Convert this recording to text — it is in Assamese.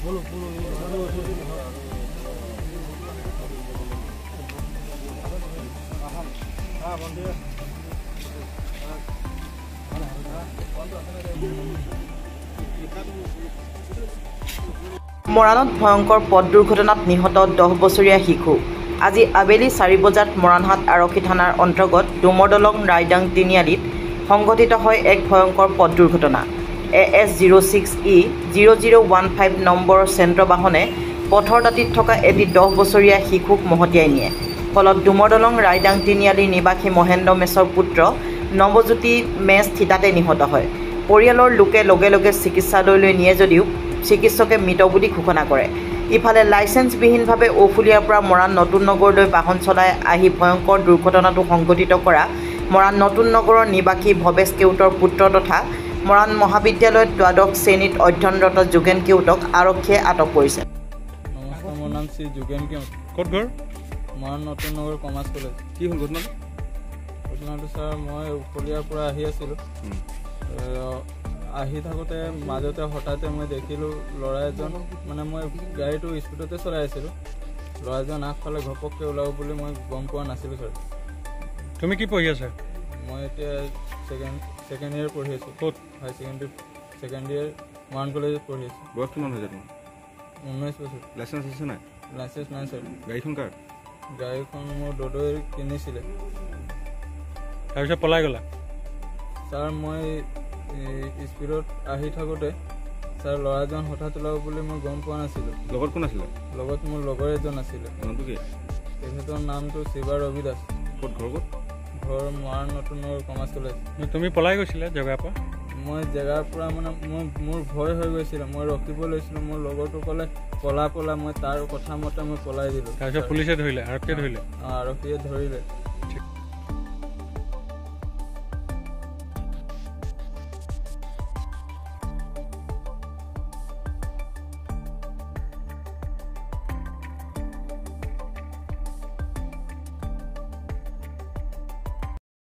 মৰাণত ভয়ংকৰ পথ দুৰ্ঘটনাত নিহত 10 বছৰীয়া শিশু। আজি আবেলি 4 বজাত মৰাণহাট আৰক্ষী থানাৰ অন্তৰ্গত ডুমৰ দলং ৰাইডাং তিনিআলিত সংঘটিত হয় এক ভয়ংকৰ পথ দুৰ্ঘটনা। AS06E0015 নম্বৰৰ চেন্ট্ৰ বাহনে পথৰ দাঁতিত থকা এটি 10 বছৰীয়া শিশুক মহতিয়াই নিয়ে। ফলত ডুমৰ দলং ৰাইডাং তিনিআলিৰ নিবাসী মহেন্দ্ৰ মেছৰ পুত্ৰ নৱজ্যোতি মেছ থিতাতে নিহত হয়। পৰিয়ালৰ লোকে লগে লগে চিকিৎসালয়লৈ নিয়ে যদিও চিকিৎসকে মৃত বুলি ঘোষণা কৰে। ইফালে লাইচেন্সবিহীনভাৱে ঔফুলীয়াৰ পৰা মৰাণ নতুন নগৰলৈ বাহন চলাই আহি ভয়ংকৰ দুৰ্ঘটনাটো সংঘটিত কৰা মৰাণ নতুন নগৰৰ নিবাসী ভৱেশ কেওটৰ পুত্ৰ তথা মৰাণ মহাবিদ্যালয়ত দ্বাদশ শ্ৰেণীত অধ্যয়নৰত যোগেন কেওটক আৰক্ষীয়ে আটক কৰিছে। নমস্কাৰ, মোৰ নাম শ্ৰী যোগেন কেওট। ক'ত ঘৰ? মৰাণ নতুন নগৰ কমাৰ্চ কলেজ। কি হ'ল ঘটনাটো? ঘটনাটো ছাৰ, মই ঔফুলীয়াৰ পৰা আহি আছিলোঁ। আহি থাকোঁতে মাজতে হঠাতে মই দেখিলোঁ ল'ৰা এজন, মানে মই গাড়ীটো স্পীডতে চলাই আছিলোঁ, ল'ৰা এজন আগফালে ঘপককৈ ওলাব বুলি মই গম পোৱা নাছিলোঁ ছাৰ। তুমি কি পঢ়ি আছা? মই এতিয়া ছেকেণ্ড ইয়েৰ পঢ়ি আছোঁ। ক'ত? হাই ছেকেণ্ডেৰী ছেকেণ্ড ইয়েৰ মৰাণ কলেজত পঢ়ি আছোঁ। বয়স কিমান হৈছে তোমাৰ? 19 বছৰ। লাইচেন্স আছে নাই? লাইচেন্স নাই ছাৰ। গাড়ীখন কাৰ? গাড়ীখন মোৰ দদৈ কিনিছিলে। তাৰপিছত পলাই গ'লা? ছাৰ, মই স্পীডত আহি থাকোঁতে ছাৰ ল'ৰাজন হঠাৎ ওলাব বুলি মই গম পোৱা নাছিলোঁ। লগত কোন আছিলে? লগত মোৰ লগৰ এজন আছিলে। নামটো কি? তেখেতৰ নামটো শিৱা ৰবি দাস। ক'ত ঘৰ? ক'ত ঘৰ মৰাণ নতুন নগৰ কমাৰ্চ কলেজ। তুমি পলাই গৈছিলা জেগাৰ পৰা? মই জেগাৰ পৰা মানে মোৰ ভয় হৈ গৈছিলে। মই ৰখিব লৈছিলোঁ, মোৰ লগৰটো ক'লে পলা, মই তাৰ কথা মতে মই পলাই দিলোঁ। তাৰপিছত পুলিচে ধৰিলে? আৰক্ষীয়ে ধৰিলে? আৰক্ষীয়ে ধৰিলে।